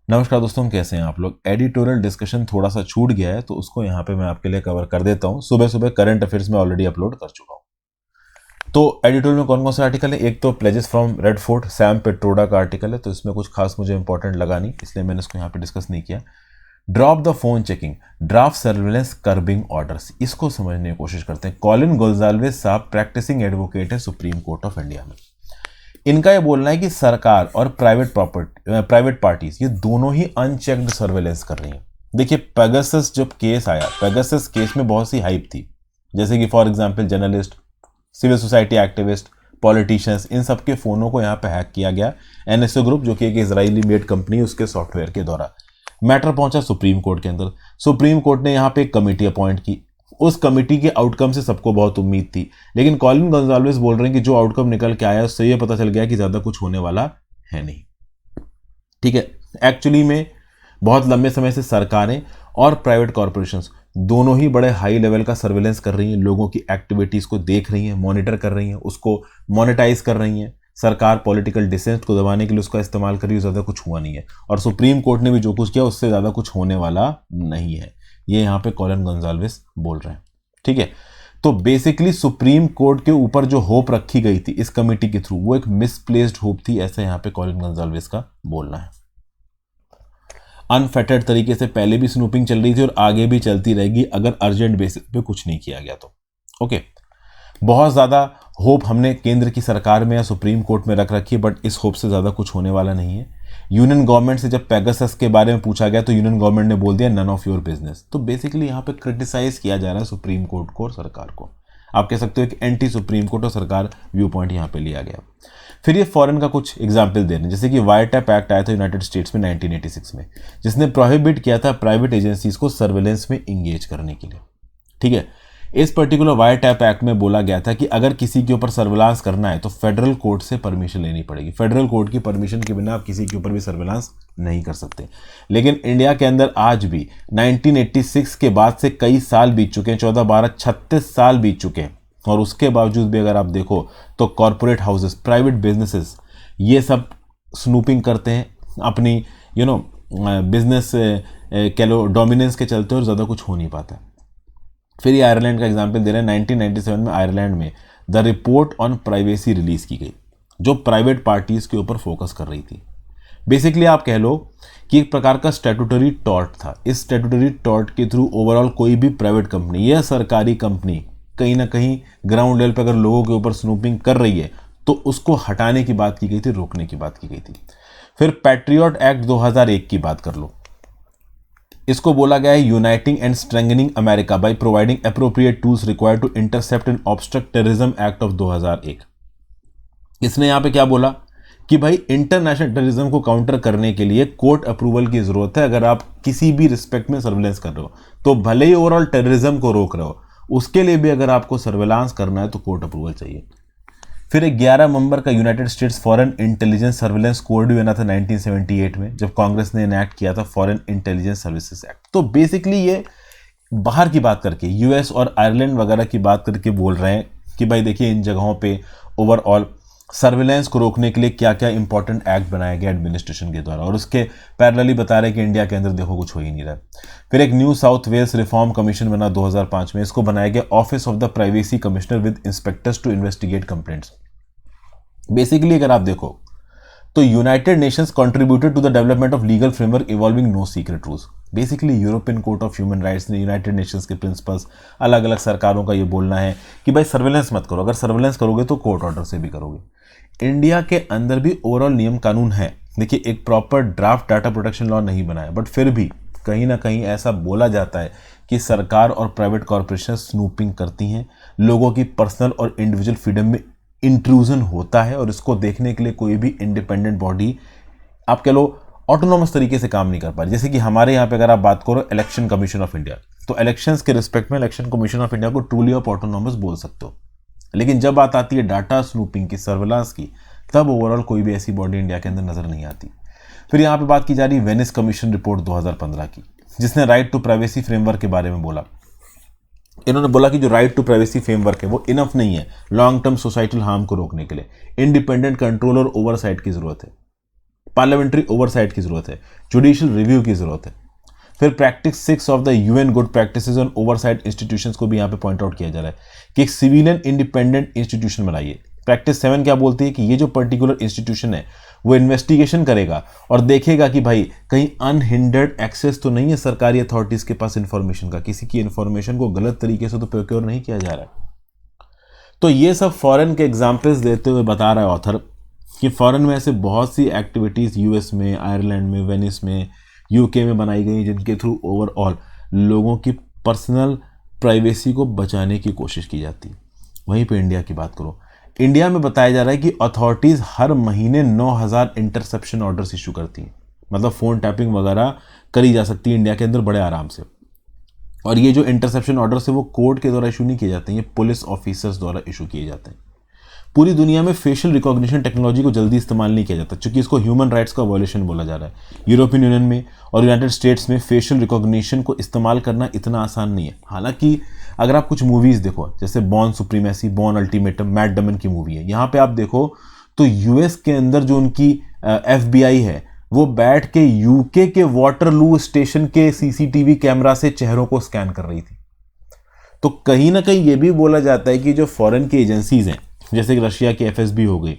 नमस्कार दोस्तों, कैसे हैं आप लोग। एडिटोरियल डिस्कशन थोड़ा सा छूट गया है तो उसको यहाँ पे मैं आपके लिए कवर कर देता हूँ। सुबह सुबह करंट अफेयर्स में ऑलरेडी अपलोड कर चुका हूँ। तो एडिटोरियल में कौन कौन से आर्टिकल है। एक तो pledges from red fort, Sam Pitroda का आर्टिकल है, तो इसमें कुछ खास मुझे इंपॉर्टेंट लगा नहीं, इसलिए मैंने इसको यहाँ पे डिस्कस नहीं किया। Drop the phone checking, draft surveillance curbing orders, इसको समझने की कोशिश करते हैं। कॉलिन गोल्जाल्वेज साहब प्रैक्टिसिंग एडवोकेट है सुप्रीम कोर्ट ऑफ इंडिया में। इनका ये बोलना है कि सरकार और प्राइवेट पार्टीज ये दोनों ही अनचेक्ड सर्वेलेंस कर रही हैं। देखिए, पेगासस जब केस आया, पेगासस केस में बहुत सी हाइप थी, जैसे कि for example journalist, civil society activist, politicians, इन सब के फोनों को यहाँ पे हैक किया गया। एनएसओ ग्रुप जो कि एक इजरायली मेड कंपनी, उसके सॉफ्टवेयर के द्वारा मैटर पहुंचा सुप्रीम कोर्ट के अंदर। सुप्रीम कोर्ट ने यहाँ पे एक कमेटी अपॉइंट की। उस कमेटी के आउटकम से सबको बहुत उम्मीद थी, लेकिन कॉलिन गोंजाल्वेस बोल रहे हैं कि जो आउटकम निकल के आया उससे ये पता चल गया कि ज्यादा कुछ होने वाला है नहीं। ठीक है, एक्चुअली में बहुत लंबे समय से सरकारें और प्राइवेट कॉरपोरेशंस दोनों ही बड़े हाई लेवल का सर्वेलेंस कर रही हैं, लोगों की एक्टिविटीज को देख रही हैं, मॉनिटर कर रही हैं, उसको मोनेटाइज कर रही हैं। सरकार पॉलिटिकल डिसेंट को दबाने के लिए उसका इस्तेमाल कर रही है, ज़्यादा कुछ हुआ नहीं है। और सुप्रीम कोर्ट ने भी जो कुछ किया उससे ज़्यादा कुछ होने वाला नहीं है, ये यहाँ पे कॉलिन गोंजाल्वेस बोल रहे हैं। ठीक है, तो बेसिकली सुप्रीम कोर्ट के ऊपर जो होप रखी गई थी इस कमेटी के थ्रू, वो एक मिसप्लेस्ड होप थी, ऐसा यहाँ पे कॉलिन गोंजाल्वेस का बोलना है। अनफेटेड तरीके से पहले भी स्नूपिंग चल रही थी और आगे भी चलती रहेगी अगर अर्जेंट बेसिस पे कुछ नहीं किया गया तो। ओके, बहुत ज़्यादा होप हमने केंद्र की सरकार में या सुप्रीम कोर्ट में रख रखी है, बट इस होप से ज़्यादा कुछ होने वाला नहीं है। यूनियन गवर्नमेंट से जब पेगासस के बारे में पूछा गया तो यूनियन गवर्नमेंट ने बोल दिया नन ऑफ योर बिजनेस। तो बेसिकली यहाँ पे क्रिटिसाइज किया जा रहा है सुप्रीम कोर्ट को और सरकार को। आप कह सकते हो कि एंटी सुप्रीम कोर्ट और सरकार व्यू पॉइंट यहाँ पे लिया गया। फिर ये फॉरेन का कुछ एग्जाम्पल दे रहे हैं, जैसे कि वायरटैप एक्ट आया था यूनाइटेड स्टेट्स में 1986 में, जिसने प्रोहिबिट किया था प्राइवेट एजेंसीज को सर्वेलेंस में इंगेज करने के लिए। ठीक है, इस पर्टिकुलर वायरटैप एक्ट में बोला गया था कि अगर किसी के ऊपर सर्विलांस करना है तो फेडरल कोर्ट से परमिशन लेनी पड़ेगी। फेडरल कोर्ट की परमिशन के बिना आप किसी के ऊपर भी सर्विलांस नहीं कर सकते। लेकिन इंडिया के अंदर आज भी 1986 के बाद से कई साल बीत चुके हैं, 14, 12, 36 साल बीत चुके हैं, और उसके बावजूद भी अगर आप देखो तो कॉरपोरेट हाउसेस, प्राइवेट बिजनेसेस, ये सब स्नूपिंग करते हैं अपनी बिजनेस कह लो डोमिनेंस के चलते, और ज़्यादा कुछ हो नहीं पाता। फिर ये आयरलैंड का एग्जांपल दे रहे हैं। 1997 में आयरलैंड में the report on privacy release की गई, जो प्राइवेट पार्टीज के ऊपर फोकस कर रही थी। बेसिकली आप कह लो कि एक प्रकार का स्टैट्यूटरी टॉर्ट था। इस स्टैट्यूटरी टॉर्ट के थ्रू ओवरऑल कोई भी प्राइवेट कंपनी या सरकारी कंपनी कहीं ना कहीं ग्राउंड लेवल पर अगर लोगों के ऊपर स्नूपिंग कर रही है तो उसको हटाने की बात की गई थी, रोकने की बात की गई थी। फिर पैट्रियट एक्ट 2001 की बात कर लो। इसको बोला गया है uniting and strengthening America by providing appropriate tools required to intercept and obstruct terrorism act of 2001। इसने यहां पे क्या बोला कि भाई इंटरनेशनल टेररिज्म को काउंटर करने के लिए कोर्ट अप्रूवल की जरूरत है। अगर आप किसी भी रिस्पेक्ट में सर्विलेंस कर रहे हो तो भले ही ओवरऑल टेररिज्म को रोक रहे हो, उसके लिए भी अगर आपको सर्विलांस करना है तो कोर्ट अप्रूवल चाहिए। फिर एक 11 नवंबर का United states foreign intelligence surveillance code भी बना था 1978 में, जब कांग्रेस ने इनैक्ट किया था फॉरेन इंटेलिजेंस सर्विसेज एक्ट। तो बेसिकली ये बाहर की बात करके, यूएस और आयरलैंड वगैरह की बात करके बोल रहे हैं कि भाई देखिए इन जगहों पे ओवरऑल सर्विलेंस को रोकने के लिए क्या क्या इंपॉर्टेंट एक्ट बनाया गया एडमिनिस्ट्रेशन के द्वारा, और उसके पैरेलली बता रहे हैं कि इंडिया के अंदर देखो कुछ हो ही नहीं रहा। फिर एक New South Wales reform commission बना 2005 में। इसको बनाया गया Office of the Privacy Commissioner with inspectors to investigate complaints. Basically अगर आप देखो तो United Nations contributed to the development of legal framework evolving no secret rules. Basically European Court of Human Rights ने यूनाइटेड नेशंस के principles, अलग अलग सरकारों का ये बोलना है कि भाई सर्वेलेंस मत करो, अगर सर्वेलेंस करोगे तो कोर्ट ऑर्डर से भी करोगे। इंडिया के अंदर भी ओवरऑल नियम कानून है। देखिए, एक proper draft data protection law नहीं बनाया, बट फिर भी कहीं ना कहीं ऐसा बोला जाता है कि सरकार और प्राइवेट कॉरपोरेशन स्नूपिंग करती हैं, लोगों की पर्सनल और इंडिविजुअल फ्रीडम में इंट्रूजन होता है, और इसको देखने के लिए कोई भी इंडिपेंडेंट बॉडी, आप कह लो ऑटोनॉमस तरीके से काम नहीं कर पा रही। जैसे कि हमारे यहाँ पे अगर आप बात करो इलेक्शन कमीशन ऑफ इंडिया, तो इलेक्शंस के रिस्पेक्ट में इलेक्शन कमीशन ऑफ इंडिया को ट्रूली ऑफ ऑटोनॉमस बोल सकते हो, लेकिन जब बात आती है डाटा स्नूपिंग की, सर्विलांस की, तब ओवरऑल कोई भी ऐसी बॉडी इंडिया के अंदर नजर नहीं आती। फिर यहाँ पे बात की जा रही है वेनिस कमीशन रिपोर्ट 2015 की, जिसने राइट टू प्राइवेसी फ्रेमवर्क के बारे में बोला। इन्होंने बोला कि जो राइट टू प्राइवेसी फ्रेमवर्क है वो इनफ नहीं है लॉन्ग टर्म सोसाइटल हार्म को रोकने के लिए, इंडिपेंडेंट कंट्रोल और ओवरसाइट की जरूरत है। पार्लियामेंट्री ओवरसाइट की जरूरत है, जुडिशियल रिव्यू की जरूरत है। फिर practice 6 of the UN good practices on oversight institutions को भी यहाँ पे पॉइंट आउट किया जा रहा है कि एक सिविलियन इंडिपेंडेंट इंस्टीट्यूशन बनाइए। प्रैक्टिस 7 क्या बोलती है कि ये जो पर्टिकुलर इंस्टीट्यूशन है वो इन्वेस्टिगेशन करेगा और देखेगा कि भाई कहीं अनहिंडर्ड एक्सेस तो नहीं है सरकारी अथॉरिटीज के पास इंफॉर्मेशन का, किसी की इंफॉर्मेशन को गलत तरीके से तो प्रोक्योर नहीं किया जा रहा है। तो ये सब फॉरेन के एग्जाम्पल्स देते हुए बता रहा है ऑथर कि फॉरेन में ऐसे बहुत सी एक्टिविटीज़ यूएस में, आयरलैंड में, वेनिस में, यूके में बनाई गई जिनके थ्रू ओवरऑल लोगों की पर्सनल प्राइवेसी को बचाने की कोशिश की जाती है। वहीं पे इंडिया की बात करो, इंडिया में बताया जा रहा है कि अथॉरिटीज़ हर महीने 9,000 इंटरसेप्शन ऑर्डर्स इशू करती हैं, मतलब फ़ोन टैपिंग वगैरह करी जा सकती है इंडिया के अंदर बड़े आराम से। और ये जो इंटरसेप्शन ऑर्डर्स है वो कोर्ट के द्वारा इशू नहीं किए जाते हैं, ये पुलिस ऑफिसर्स द्वारा इशू किए जाते हैं। पूरी दुनिया में फेशियल रिकॉग्निशन टेक्नोलॉजी को जल्दी इस्तेमाल नहीं किया जाता क्योंकि इसको ह्यूमन राइट्स का वॉयलेशन बोला जा रहा है। यूरोपियन यूनियन में और यूनाइटेड स्टेट्स में फेशियल रिकॉग्निशन को इस्तेमाल करना इतना आसान नहीं है। हालांकि अगर आप कुछ मूवीज़ देखो जैसे born supremacy, born ultimatum, Matt Damon की मूवी है, यहाँ पे आप देखो तो यूएस के अंदर जो उनकी FBI है वो बैठ के यूके के वाटरलू स्टेशन के सीसीटीवी कैमरा से चेहरों को स्कैन कर रही थी। तो कहीं ना कहीं ये भी बोला जाता है कि जो फॉरेन की एजेंसीज हैं जैसे कि रशिया की FSB हो गई,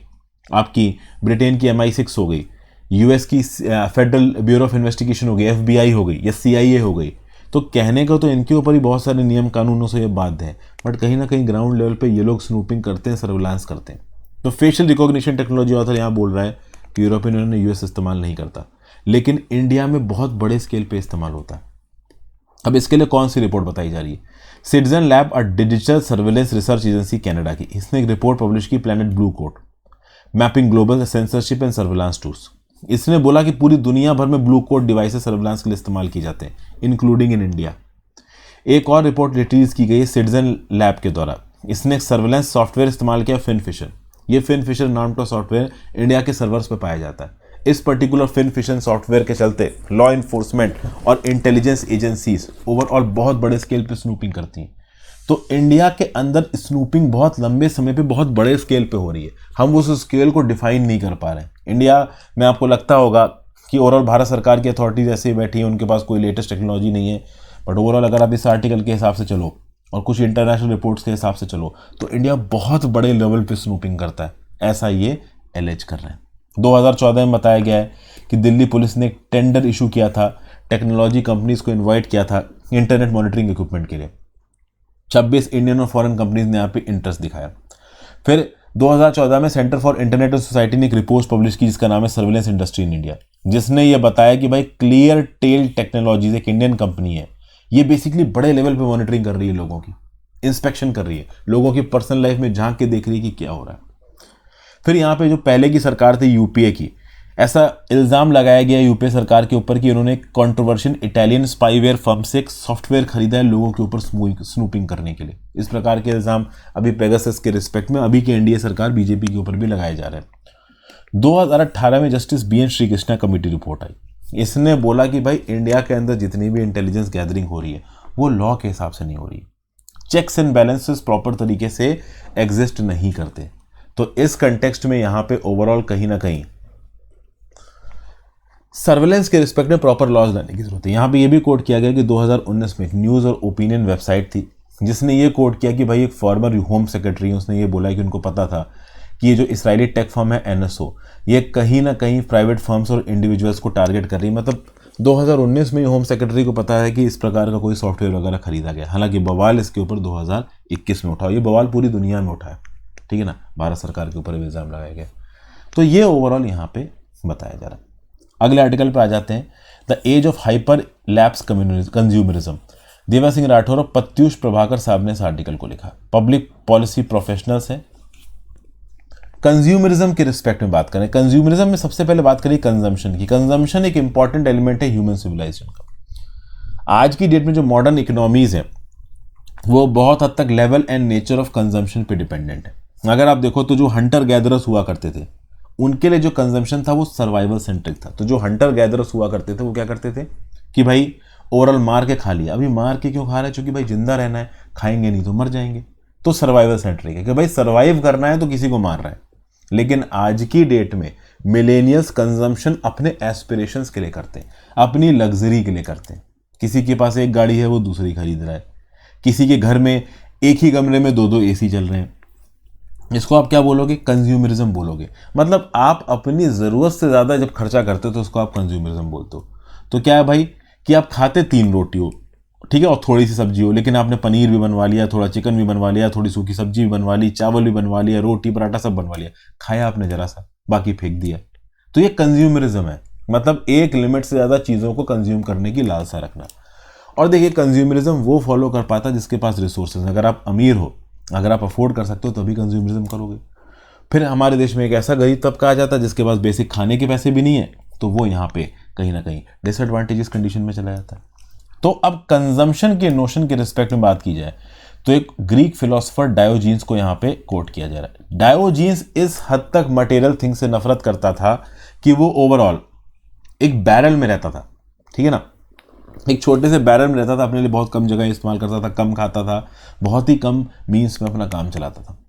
आपकी ब्रिटेन की MI6 हो गई, यूएस की फेडरल ब्यूरो ऑफ इन्वेस्टिगेशन हो गई, FBI हो गई या CIA हो गई, तो कहने का तो इनके ऊपर ही बहुत सारे नियम कानूनों से ये बाध्य है, बट कहीं ना कहीं ग्राउंड लेवल पे ये लोग स्नूपिंग करते हैं, सर्विलांस करते हैं। तो फेशियल रिकॉग्निशन टेक्नोलॉजी ऑथर यहाँ बोल रहा है कि यूरोपियन यूनियन यूएस इस्तेमाल नहीं करता, लेकिन इंडिया में बहुत बड़े स्केल पे इस्तेमाल होता है। अब इसके लिए कौन सी रिपोर्ट बताई जा रही है? सिटीजन लैब और digital surveillance research agency Canada की, इसने एक रिपोर्ट पब्लिश की, planet blue code mapping global censorship and surveillance tools. इसने बोला कि पूरी दुनिया भर में ब्लू कोड डिवाइसेस सर्विलांस के लिए इस्तेमाल किए जाते हैं, इंक्लूडिंग इन इंडिया। एक और रिपोर्ट रिलीज की गई सिटीजन लैब के द्वारा, इसने एक सर्विलांस सॉफ्टवेयर इस्तेमाल किया, फिनफिशर। ये फिनफिशर नाम का सॉफ्टवेयर इंडिया के सर्वर्स पर पाया जाता है। इस पर्टिकुलर फिनफिशन सॉफ्टवेयर के चलते लॉ इन्फोर्समेंट और इंटेलिजेंस एजेंसीज ओवरऑल बहुत बड़े स्केल पे स्नूपिंग करती हैं। तो इंडिया के अंदर स्नूपिंग बहुत लंबे समय पे बहुत बड़े स्केल पे हो रही है, हम उस स्केल को डिफाइन नहीं कर पा रहे हैं। इंडिया में आपको लगता होगा कि ओवरऑल भारत सरकार की अथॉरिटीज ऐसे ही बैठी है, उनके पास कोई लेटेस्ट टेक्नोलॉजी नहीं है, बट ओवरऑल अगर आप इस आर्टिकल के हिसाब से चलो और कुछ इंटरनेशनल रिपोर्ट्स के हिसाब से चलो तो इंडिया बहुत बड़े लेवल पे स्नूपिंग करता है, ऐसा ये एलेज कर रहे हैं। 2014 में बताया गया है कि दिल्ली पुलिस ने एक टेंडर इशू किया था, टेक्नोलॉजी कंपनीज को इनवाइट किया था इंटरनेट मॉनिटरिंग इक्विपमेंट के लिए। 26 इंडियन और फॉरेन कंपनीज ने यहाँ पे इंटरेस्ट दिखाया। फिर 2014 में centre for internet and society ने एक रिपोर्ट पब्लिश की जिसका नाम है सर्विलेंस इंडस्ट्री इन इंडिया, जिसने ये बताया कि भाई क्लियर टेल टेक्नोलॉजीज एक इंडियन कंपनी है, ये बेसिकली बड़े लेवल पे मॉनिटरिंग कर रही है, लोगों की इंस्पेक्शन कर रही है, लोगों की पर्सनल लाइफ में झांक के देख रही है कि क्या हो रहा है। फिर यहाँ पे जो पहले की सरकार थी यूपीए की, ऐसा इल्ज़ाम लगाया गया यूपीए सरकार के ऊपर कि उन्होंने कंट्रोवर्शियल इटालियन स्पाईवेयर फर्म से एक सॉफ्टवेयर खरीदा है लोगों के ऊपर स्नूपिंग करने के लिए। इस प्रकार के इल्ज़ाम अभी पेगासस के रिस्पेक्ट में अभी की एनडीए सरकार बीजेपी के ऊपर भी लगाए जा रहे हैं। 2018 में justice BN Srikrishna committee report आई, इसने बोला कि भाई इंडिया के अंदर जितनी भी इंटेलिजेंस गैदरिंग हो रही है वो लॉ के हिसाब से नहीं हो रही, चेक्स एंड बैलेंसेस प्रॉपर तरीके से एग्जिस्ट नहीं करते। तो इस कंटेक्स्ट में यहाँ पे ओवरऑल कहीं ना कहीं सर्वेलेंस के रिस्पेक्ट में प्रॉपर लॉज लाने की जरूरत है। यहाँ पे ये भी कोट किया गया कि 2019 में एक न्यूज़ और ओपिनियन वेबसाइट थी जिसने ये कोट किया कि भाई एक फॉर्मर होम सेक्रेटरी, उसने ये बोला कि उनको पता था कि ये जो इसराइली टेक फर्म है NSO, ये कहीं ना कहीं प्राइवेट फर्म्स और इंडिविजुअल्स को टारगेट कर रही है। मतलब 2019 में होम सेक्रेटरी को पता है कि इस प्रकार का कोई सॉफ्टवेयर वगैरह खरीदा गया। हालांकि बवाल इसके ऊपर 2021 में उठा, ये बवाल पूरी दुनिया में उठा है, ठीक है ना, भारत सरकार के ऊपर इल्ज़ाम लगाया गया। तो ये ओवरऑल यहाँ पे बताया जा रहा है। अगले आर्टिकल पर आ जाते हैं, the age of hyper lapse consumerism. Deva Singh Rathore और प्रत्युष प्रभाकर साहब ने इस आर्टिकल को लिखा, पब्लिक पॉलिसी प्रोफेशनल्स हैं। कंज्यूमरिज्म के रिस्पेक्ट में बात करें, कंज्यूमरिज्म में सबसे पहले बात करें कंजम्पशन की। कंजम्पशन एक इंपॉर्टेंट एलिमेंट है ह्यूमन सिविलाइजेशन का। आज की डेट में जो मॉडर्न इकोनॉमीज हैं वो बहुत हद तक level and nature of consumption पे डिपेंडेंट है। अगर आप देखो तो जो हंटर गैदरर्स हुआ करते थे उनके लिए जो कंजम्पशन था वो सर्वाइवल सेंट्रिक था। तो जो हंटर गैदरर्स हुआ करते थे वो क्या करते थे कि भाई ओवरऑल मार के खा लिया। अभी मार के क्यों खा रहे हैं? क्योंकि भाई जिंदा रहना है, खाएंगे नहीं तो मर जाएंगे। तो सर्वाइवल सेंट्रिक है कि भाई सर्वाइव करना है तो किसी को मार रहा है। लेकिन आज की डेट में मिलेनियल्स कंजम्पशन अपने एस्पिरेशंस के लिए करते हैं, अपनी लग्जरी के लिए करते हैं। किसी के पास एक गाड़ी है वो दूसरी खरीद रहा है, किसी के घर में एक ही कमरे में दो दो एसी चल रहे हैं। इसको आप क्या बोलोगे? कंज्यूमरिज्म बोलोगे। मतलब आप अपनी ज़रूरत से ज़्यादा जब खर्चा करते हो तो उसको आप कंज्यूमरिज्म बोलते हो। तो क्या है भाई कि आप खाते 3 रोटी हो, ठीक है, और थोड़ी सी सब्जी हो, लेकिन आपने पनीर भी बनवा लिया, थोड़ा चिकन भी बनवा लिया, थोड़ी सूखी सब्जी भी बनवा ली, चावल भी बनवा लिया, रोटी पराठा सब बनवा लिया, खाया आपने जरा सा, बाकी फेंक दिया। तो ये कंज्यूमरिज्म है, मतलब एक लिमिट से ज़्यादा चीज़ों को कंज्यूम करने की लालसा रखना। और देखिए कंज्यूमरिज्म वो फॉलो कर पाता है जिसके पास रिसोर्सेज। अगर आप अमीर हो, अगर आप अफोर्ड कर सकते हो तभी कंज्यूमरिज्म करोगे। फिर हमारे देश में एक ऐसा गरीब तबका आ जाता है जिसके पास बेसिक खाने के पैसे भी नहीं है, तो वो यहाँ पे कहीं ना कहीं डिसएडवांटेजेस कंडीशन में चला जाता है। तो अब कंजम्पशन के नोशन के रिस्पेक्ट में बात की जाए तो एक ग्रीक फिलोसोफर डायोजीन्स को यहाँ पे कोट किया जा रहा है। डायोजीन्स इस हद तक मटेरियल थिंग से नफरत करता था कि वो ओवरऑल एक बैरल में रहता था, ठीक है ना, एक छोटे से बैरल में रहता था, अपने लिए बहुत कम जगह इस्तेमाल करता था, कम खाता था, बहुत ही कम मीन्स में अपना काम चलाता था।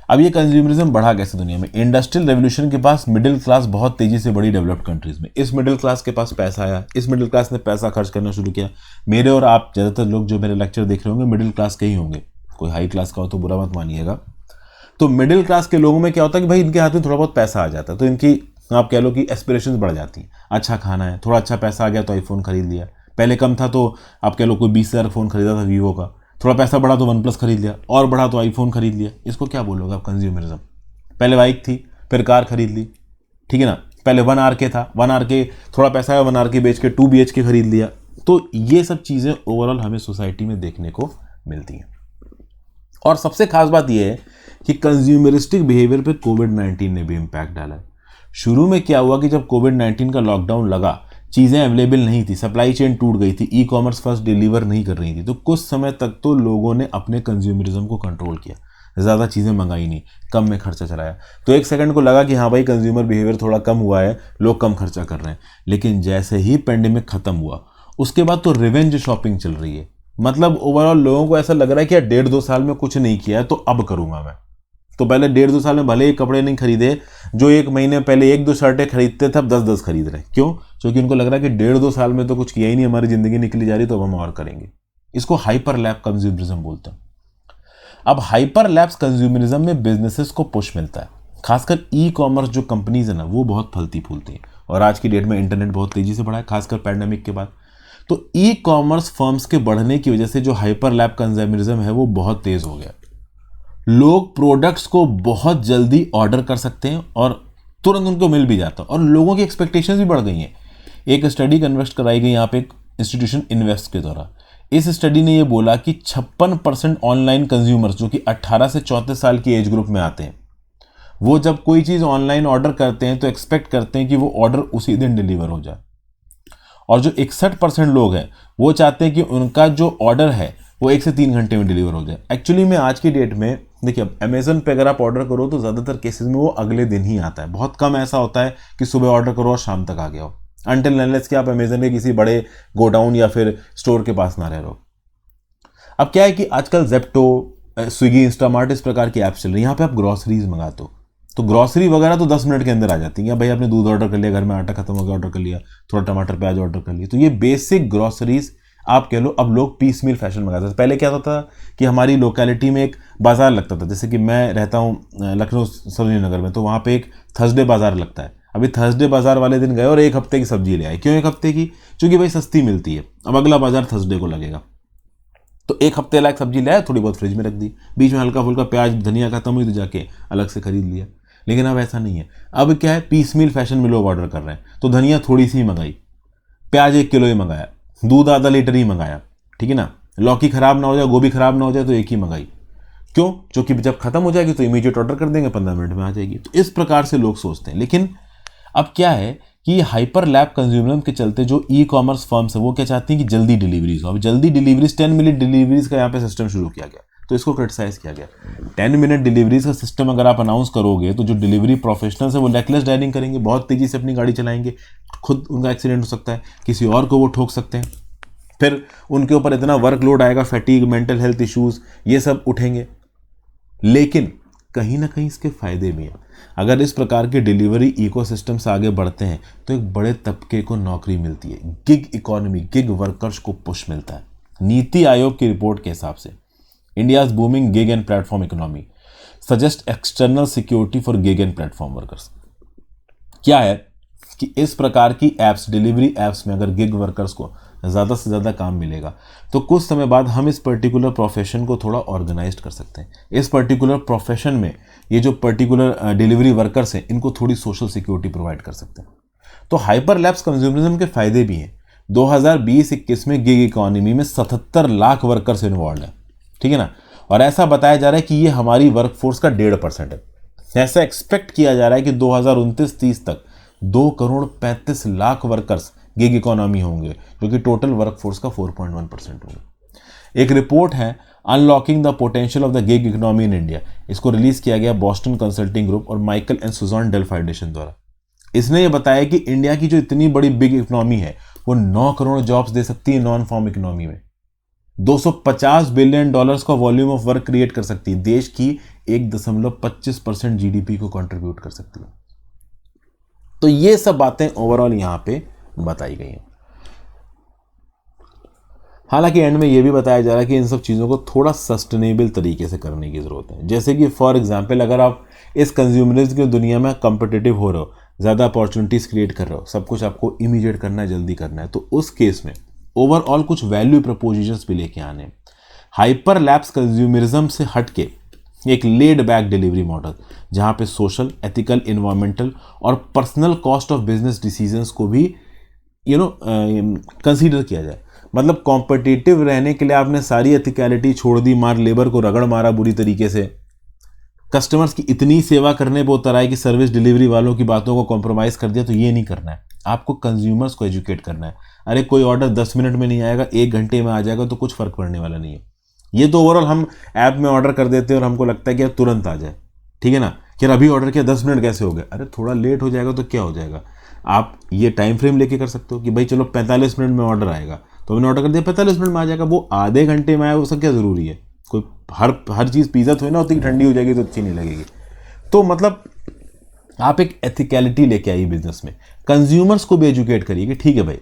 अब ये कंज्यूमरिज्म बढ़ा कैसे दुनिया में? इंडस्ट्रियल रेवोल्यूशन के पास मिडिल क्लास बहुत तेजी से बढ़ी डेवलप्ड कंट्रीज में। इस मिडिल क्लास के पास पैसा आया, इस मिडिल क्लास ने पैसा खर्च करना शुरू किया। मेरे और आप ज़्यादातर लोग जो मेरे लेक्चर देख रहे होंगे मिडिल क्लास के ही होंगे, कोई हाई क्लास का हो तो बुरा मत मानिएगा। तो मिडिल क्लास के लोगों में क्या होता है कि भाई इनके हाथ में थोड़ा बहुत पैसा आ जाता है, तो इनकी आप कह लो कि एस्पिरेशंस बढ़ जाती हैं। अच्छा खाना है, थोड़ा अच्छा पैसा आ गया तो आईफोन खरीद लिया। पहले कम था तो आप कह लो कोई 20,000 फ़ोन खरीदा था वीवो का, थोड़ा पैसा बढ़ा तो वन प्लस खरीद लिया, और बढ़ा तो आईफोन खरीद लिया। इसको क्या बोलोगे आप? कंज्यूमरिज्म। पहले बाइक थी, फिर कार खरीद ली, ठीक है ना, पहले 1 RK था, 1 RK थोड़ा पैसा है 1 RK बेच के 2 BHK खरीद लिया। तो ये सब चीज़ें ओवरऑल हमें सोसाइटी में देखने को मिलती हैं। और सबसे खास बात यह है कि कंज्यूमरिस्टिक बिहेवियर पे कोविड-19 ने भी इम्पैक्ट डाला है। शुरू में क्या हुआ कि जब कोविड-19 का लॉकडाउन लगा, चीज़ें अवेलेबल नहीं थी, सप्लाई चेन टूट गई थी, ई कॉमर्स फर्स्ट डिलीवर नहीं कर रही थी, तो कुछ समय तक तो लोगों ने अपने कंज्यूमरिज्म को कंट्रोल किया, ज़्यादा चीज़ें मंगाई नहीं, कम में खर्चा चलाया। तो एक सेकंड को लगा कि हाँ भाई कंज्यूमर बिहेवियर थोड़ा कम हुआ है, लोग कम खर्चा कर रहे हैं। लेकिन जैसे ही पेंडेमिक खत्म हुआ उसके बाद तो रिवेंज शॉपिंग चल रही है। मतलब ओवरऑल लोगों को ऐसा लग रहा है कि यार 1.5-2 साल में कुछ नहीं किया है तो अब करूँगा मैं। तो पहले 1.5-2 साल में भले ही कपड़े नहीं खरीदे, जो 1 महीने पहले 1-2 शर्टें खरीदते थे अब 10-10 खरीद रहे। क्यों? क्योंकि उनको लग रहा है कि 1.5-2 साल में तो कुछ किया ही नहीं, हमारी ज़िंदगी निकली जा रही, तो अब हम और करेंगे। इसको हाइपरलैप कंज्यूमरिज्म बोलते हैं। अब हाइपरलैप्स कंज्यूमरिज्म में बिजनेसेस को पुश मिलता है, खासकर ई कॉमर्स जो कंपनीज है ना वो बहुत फलती फूलती हैं, और आज की डेट में इंटरनेट बहुत तेजी से बढ़ा है, खासकर पैंडेमिक के बाद। तो ई कॉमर्स फर्म्स के बढ़ने की वजह से जो हाइपरलैप कंज्यूमरिज्म है वो बहुत तेज हो गया। लोग प्रोडक्ट्स को बहुत जल्दी ऑर्डर कर सकते हैं और तुरंत उनको मिल भी जाता है, और लोगों की एक्सपेक्टेशंस भी बढ़ गई हैं। एक स्टडी कन्वेस्ट कराई गई यहाँ पे एक इंस्टीट्यूशन इन्वेस्ट के द्वारा। इस स्टडी ने ये बोला कि 56% ऑनलाइन कंज्यूमर्स जो कि 18 से 34 साल की एज ग्रुप में आते हैं, वो जब कोई चीज़ ऑनलाइन ऑर्डर करते हैं तो एक्सपेक्ट करते हैं कि वो ऑर्डर उसी दिन डिलीवर हो जाए। और जो 61% लोग हैं वो चाहते हैं कि उनका जो ऑर्डर है वो 1 से 3 घंटे में डिलीवर हो जाए। एक्चुअली में आज की डेट में देखिए, अब अमेजन पे अगर आप ऑर्डर करो तो ज़्यादातर केसेस में वो अगले दिन ही आता है। बहुत कम ऐसा होता है कि सुबह ऑर्डर करो और शाम तक आ गया हो, अनटिल अनलेस कि आप अमेजन के किसी बड़े गोडाउन या फिर स्टोर के पास ना रह रहो। अब क्या है कि आजकल जेप्टो, स्विगी, इंस्टामार्ट इस प्रकार की ऐप्स चल रही हैं। यहाँ पे आप ग्रॉसरीज मंगाते हो तो ग्रॉसरी वगैरह तो 10 मिनट के अंदर आ जाती है। भाई आपने दूध ऑर्डर कर लिया, घर में आटा खत्म हो गया, ऑर्डर कर लिया, थोड़ा टमाटर प्याज ऑर्डर कर लिया। तो ये बेसिक ग्रॉसरीज आप कह लो अब लोग पीस मील फैशन मंगाते थे। पहले क्या होता था कि हमारी लोकेलिटी में एक बाजार लगता था, जैसे कि मैं रहता हूँ लखनऊ सरोजनी नगर में, तो वहाँ पे एक थर्सडे बाजार लगता है। अभी थर्सडे बाजार वाले दिन गए और 1 हफ्ते की सब्जी ले आए। क्यों 1 हफ्ते की? क्योंकि भाई सस्ती मिलती है। अब अगला बाजार थर्सडे को लगेगा, तो 1 हफ्ते लायक सब्जी ले आए, थोड़ी बहुत फ्रिज में रख दी, बीच में हल्का फुल्का प्याज धनिया खत्म हुई तो जाके अलग से खरीद लिया। लेकिन अब ऐसा नहीं है। अब क्या है, पीस मील फैशन में लोग ऑर्डर कर रहे हैं। तो धनिया थोड़ी सी मंगाई, प्याज 1 किलो ही मंगाया, दूध आधा लीटर ही मंगाया, ठीक है ना, लौकी खराब ना हो जाए, गोभी खराब ना हो जाए तो एक ही मंगाई। क्यों? क्योंकि जब खत्म हो जाएगी तो इमीडिएट ऑर्डर कर देंगे, 15 मिनट में आ जाएगी। तो इस प्रकार से लोग सोचते हैं। लेकिन अब क्या है कि हाइपरलैप कंज्यूमरिज्म के चलते जो ई कॉमर्स फर्म्स है वो क्या चाहती हैं कि जल्दी डिलीवरीज हो। अब जल्दी डिलीवरीज 10 मिनट डिलीवरीज का यहाँ पे सिस्टम शुरू किया गया, तो इसको क्रिटिसाइज किया गया। 10 मिनट डिलीवरीज का सिस्टम अगर आप अनाउंस करोगे तो जो डिलीवरी प्रोफेशनल्स है वो लेकलेस ड्राइविंग करेंगे, बहुत तेजी से अपनी गाड़ी चलाएंगे, खुद उनका एक्सीडेंट हो सकता है, किसी और को वो ठोक सकते हैं, फिर उनके ऊपर इतना वर्कलोड आएगा, फैटीग, मेंटल हेल्थ इश्यूज, ये सब उठेंगे। लेकिन कहीं ना कहीं इसके फायदे भी हैं। अगर इस प्रकार के डिलीवरी इकोसिस्टम से आगे बढ़ते हैं तो एक बड़े तबके को नौकरी मिलती है, गिग इकोनॉमी, गिग वर्कर्स को पुश मिलता है। नीति आयोग की रिपोर्ट के हिसाब से India's booming gig and platform economy suggest external security for gig and platform workers. क्या है कि इस प्रकार की एप्स, डिलीवरी एप्स में अगर गिग वर्कर्स को ज़्यादा से ज़्यादा काम मिलेगा तो कुछ समय बाद हम इस पर्टिकुलर प्रोफेशन को थोड़ा ऑर्गेनाइज कर सकते हैं। इस पर्टिकुलर प्रोफेशन में ये जो पर्टिकुलर डिलीवरी वर्कर्स हैं इनको थोड़ी सोशल सिक्योरिटी प्रोवाइड कर सकते हैं। तो हाइपरलैप्स कंज्यूमरिज्म के फायदे भी हैं। 2020-21 में गिग इकोनॉमी में 77 लाख वर्कर्स इन्वॉल्व हैं, ठीक है ना। और ऐसा बताया जा रहा है कि ये हमारी वर्कफोर्स का 1.5% है। ऐसा एक्सपेक्ट किया जा रहा है कि 2029-30 तक 2,35,00,000 वर्कर्स गिग इकोनॉमी होंगे, जो कि टोटल वर्कफोर्स का 4.1% होंगे। एक रिपोर्ट है unlocking the potential of the gig economy in India, इसको रिलीज किया गया बॉस्टन कंसल्टिंग ग्रुप और Michael and Susan Dell Foundation द्वारा। इसने ये बताया कि इंडिया की जो इतनी बड़ी बिग इकोनॉमी है वो 9 करोड़ जॉब्स दे सकती है नॉन फॉर्म इकोनॉमी में, $250 बिलियन का वॉल्यूम ऑफ वर्क क्रिएट कर सकती है, देश की 1.25% जीडीपी को कंट्रीब्यूट कर सकती है। तो ये सब बातें ओवरऑल यहां पे बताई गई हैं। हालांकि एंड में यह भी बताया जा रहा है कि इन सब चीज़ों को थोड़ा सस्टेनेबल तरीके से करने की ज़रूरत है। जैसे कि फॉर एग्जांपल अगर आप इस कंज्यूमरिज्म की दुनिया में कंपिटिटिव हो रहे हो, ज़्यादा अपॉर्चुनिटीज़ क्रिएट कर रहे हो, सब कुछ आपको इमीडिएट करना है, जल्दी करना है, तो उस केस में ओवरऑल कुछ वैल्यू प्रपोजिशंस भी लेके आने हैं। हाइपरलैप्स कंज्यूमरिज्म से हटके एक लेड बैक डिलीवरी मॉडल जहाँ पे सोशल, एथिकल, इन्वायरमेंटल और personal cost of business decisions को भी कंसीडर किया जाए। मतलब कॉम्पिटिटिव रहने के लिए आपने सारी एथिकलिटी छोड़ दी, मार लेबर को रगड़ मारा बुरी तरीके से, कस्टमर्स की इतनी सेवा करने पर उतर आए कि सर्विस डिलीवरी वालों की बातों को कॉम्प्रोमाइज़ कर दिया, तो ये नहीं करना है। आपको कंज्यूमर्स को एजुकेट करना है। अरे कोई ऑर्डर 10 मिनट में नहीं आएगा, 1 घंटे में आ जाएगा, तो कुछ फर्क पड़ने वाला नहीं है। ये तो ओवरऑल हम ऐप में ऑर्डर कर देते हैं और हमको लगता है कि यार तुरंत आ जाए, ठीक है ना, कि यार अभी ऑर्डर किया 10 मिनट कैसे हो गए। अरे थोड़ा लेट हो जाएगा तो क्या हो जाएगा, आप ये टाइम फ्रेम लेके कर सकते हो कि भाई चलो 45 मिनट में ऑर्डर आएगा, तो मैंने ऑर्डर कर दिया 45 मिनट में आ जाएगा। वो आधे घंटे में आया, उसका क्या ज़रूरी है। कोई हर चीज़ पिज़्ज़ा थोड़ी ना होती कि ठंडी हो जाएगी तो अच्छी नहीं लगेगी। तो मतलब आप एक एथिकलिटी लेके आइए बिजनेस में, कंज्यूमर्स को भी एजुकेट करिए कि ठीक है भाई,